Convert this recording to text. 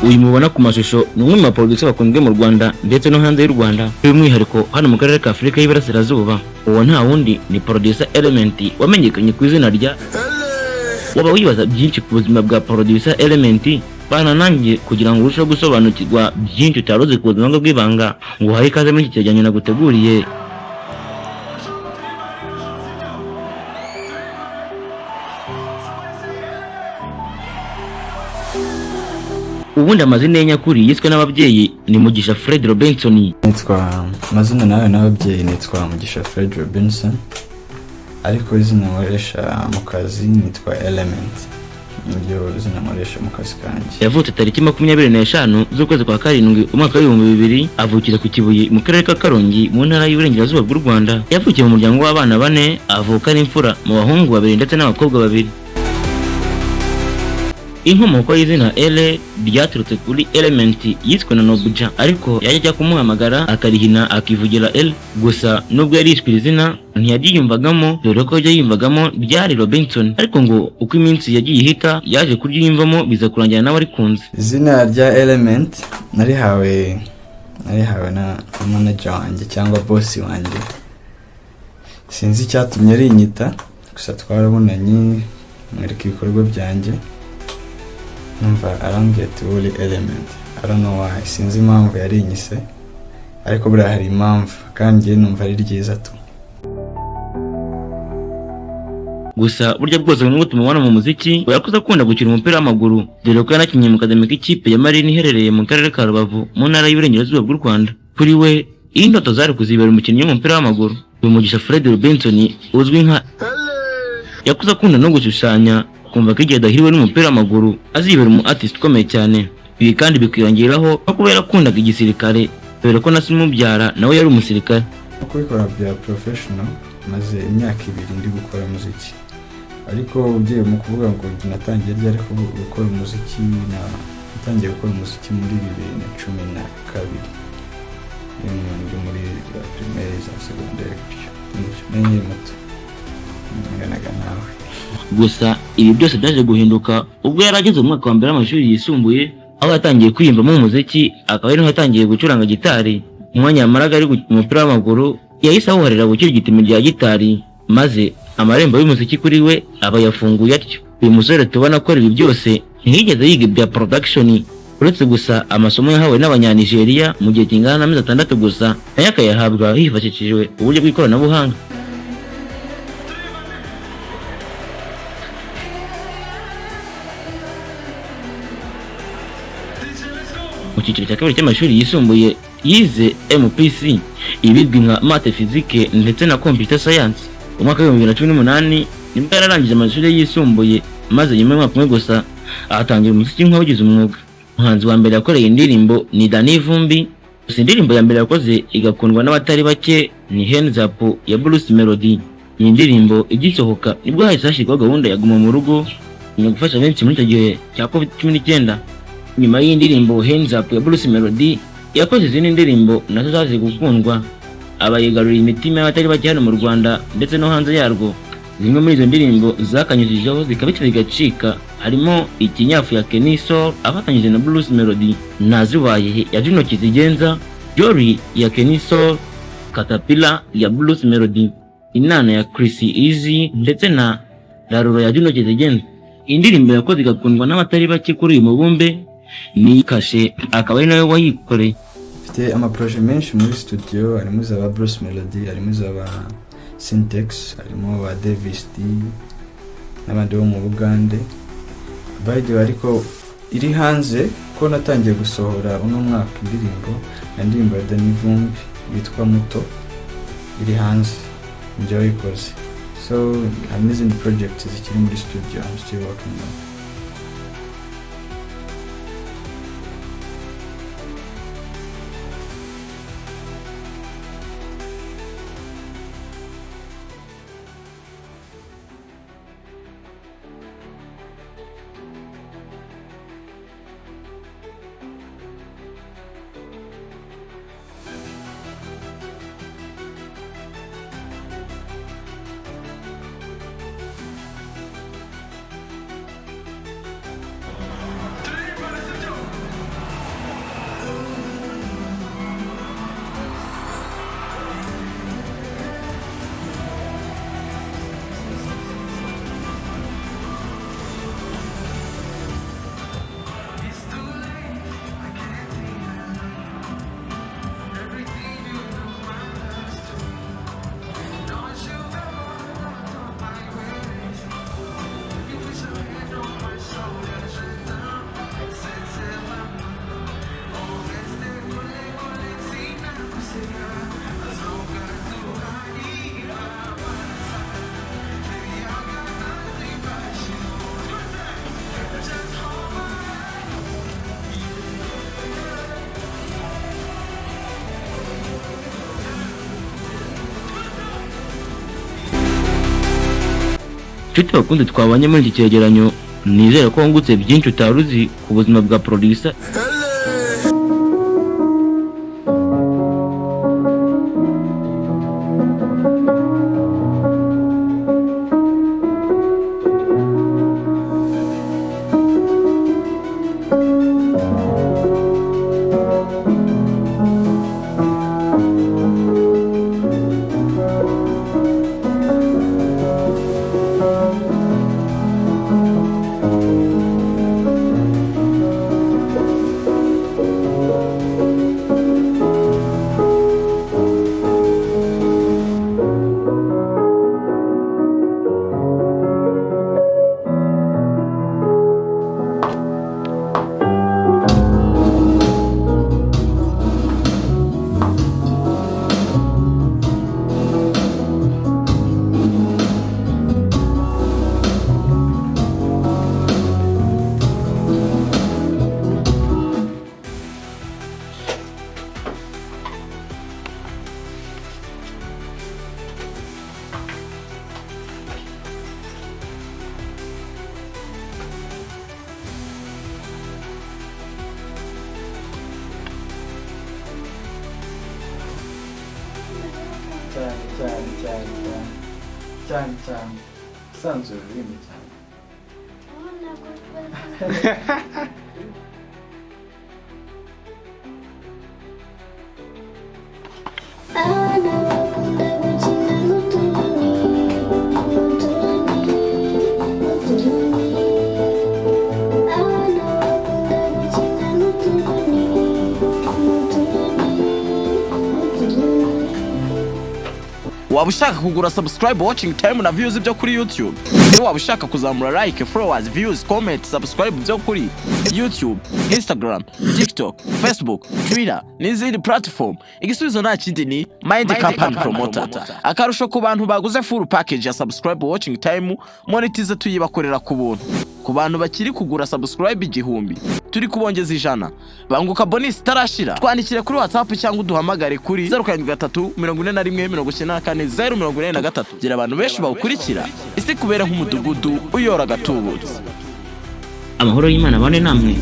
uyu mubona ku mashusho ni umwe mu baproducer bakunzwe mu Rwanda ndetse no hanze y'u Rwanda, by'umwihariko hano mu karere ka Afurika y'Iburasirazuba. Uwo nta wundi ni producer Element wamenyekanye ku izina rya waba wibaza byinshi ku buzima bwa producer Element. Bana nanjye kugira ngo urusheho gusobanukirwa byinshi utaruzi ku buzima bw'ibanga, ngo uhaye ikaze muri iki cyegeranyo naguteguriye. Ubundi amazina ye nyakuri yiswe n'ababyeyi ni Mugisha Fred Robinson. Nitwa amazina nawe n'ababyeyi nitwa Mugisha Fred Robinson, ariko izina nkoresha mu kazi nitwa Element. Niryo izina nkoresha mu kazi kanjye. Yavutse tariki 25 z'ukwezi kwa karindwi umwaka wa 2000, avukira ku Kibuye mu karere ka Karongi mu ntara y'Iburengerazuba bw'u Rwanda. Yavukiye mu muryango w'abana bane, avuka ari imfura mu bahungu babiri ndetse n'abakobwa babiri. Inkomoko y'izina Eleeeh ryaturutse kuri Element yiswe na Mugisha, ariko yajya kumuhamagara akarihina akivugira L. Gusa nubwo yari yiswe izina ntiyagiyumvagamo, dore ko yiyumvagamo ryari Robinson, ariko ngo uko iminsi yagiye ihita yaje kuryiyumvamo biza kurangira nawe arikunze. Izina rya Element narihawe na manager wanjye cyangwa boss wanjye. Sinzi icyatumye arinyita, gusa twarabonanye mwereka ibikorwa byanjye, numva arambwira ati uri Element. I don't know why, sinzi impamvu yarinyise, ariko buriya hari impamvu kandi numva ari ryiza tu. Gusa burya bwose n'ubwo tumubona mu muziki, yakuze akunda gukina umupira w'amaguru, dore ko yanakinnye mu kademi k'ikipe ya Marine iherereye mu karere ka Rubavu mu ntara y'Iburengerazuba bw'u Rwanda. Kuri we indoto zari kuzibera umukinnyi w'umupira w'amaguru. Uyu Mugisha Fred Robinson uzwi nka yakuze akunda no gushushanya, kumva ko igihe adahiriwe n'umupira w'amaguru azibera umu artist ukomeye cyane. Ibi kandi bikwiyongeraho ko kubera akundaga igisirikare, dore ko na se umubyara nawe yari umusirikare. Kubikora bya professional maze imyaka 2 ndi gukora muziki, ariko ugiye mu kuvuga ngo natangiye ryari gukora umuziki, natangiye gukora umuziki muri 2012 ndi muri primaire za secondaire n'indi muto nganaga nawe. Gusa ibi byose byaje guhinduka ubwo yarageze mu mwaka wa mbere w'amashuri yisumbuye, aho yatangiye kwiyumvamo mu muziki, akaba ari yatangiye gucuranga gitari. Umwanya yamaraga ari gukina umupira w'amaguru yahise awuharira gukira igitimi rya gitari, maze amarembo y'umuziki kuri we aba yafunguye atyo. Uyu musore tubona ko ibi byose ntiyigeze yiga ibya production, uretse gusa amasomo yahawe n'Abanyanigeria mu gihe kingana n'amezi 6 gusa, nayo akayahabwa hifashishijwe uburyo bw'ikoranabuhanga. Mu cyiciro cya kabiri cy'amashuri yisumbuye yize MPC, ibizwi nka Math Physique ndetse na Computer Science. Umwaka wa 2018 nibwo yararangije amashuri yisumbuye, maze nyuma y'umwaka umwe gusa ahatangira umuziki nk'abagize umwuga. Umuhanzi wa mbere yakoreye indirimbo ni Dani Vumbi, gusa indirimbo ya mbere yakoze igakundwa n'abatari bake ni Hands Up ya Bruce Melody. Iyi ndirimbo igisohoka nibwo hahise hashyirwaho gahunda ya guma mu rugo yo gufasha benshi muri icyo gihe cya COVID-19. Nyuma y'indirimbo Hands Up ya Bruce Melody, yakoze izindi ndirimbo nazo zaje gukundwa, abayigaruriye imitima y'abatari bake hano mu Rwanda ndetse no hanze yarwo. Zimwe muri izo ndirimbo zakanyujijeho zikabitse zigacika, harimo Ikinyafu ya Keniso afatanyije na Bruce Melody, Nazibaye ya Juno Kizigenza, Jory ya Keniso, Caterpillar ya Bruce Melody, Inana ya Chris Easy ndetse na Raruro ya Juno Kizigenza. Indirimbo yakoze igakundwa n'abatari bake kuri uyu mubumbe ni Kashe, akaba ari nawe wayikoreye. Mfite amaproje menshi muri studio, harimo za Bruce Melody, harimo za Syntax, harimo ba Davis D n'abandi bo mu Bugande. Bayide ariko iri hanze ko natangiye gusohora uno mwaka indirimbo ya Dani Vumbi yitwa Muto, iri hanze njye wayikoze. So I'm using the project zikiri muri studio, I'm still working on. nshuti bakunze twabanye muri iki cyegeranyo, nizera ko wungutse byinshi utari uzi ku buzima bwa producer. cyane usanzwe ururimi cyane. Waba ushaka kugura subscribe, watching time na views byo kuri YouTube? Waba ushaka kuzamura like, followers, views, comment, subscribe byo kuri YouTube, Instagram, TikTok, Facebook, Twitter n'izindi platform? Igisubizo nta kindi ni Mind Company Promoter. Akarusho ku bantu baguze full package ya subscribe, watching time, monetize tuyibakorera ku buntu. Ku bantu bakiri kugura subscribe 1000 turi kubongeza 100 banguka bonus tarashira. Twandikire kuri WhatsApp cyangwa uduhamagare kuri 073 41 94 043. Gira abantu benshi bawukurikira isi kubera nk'umudugudu uyora gatubutse. Amahoro y'Imana bane namwe.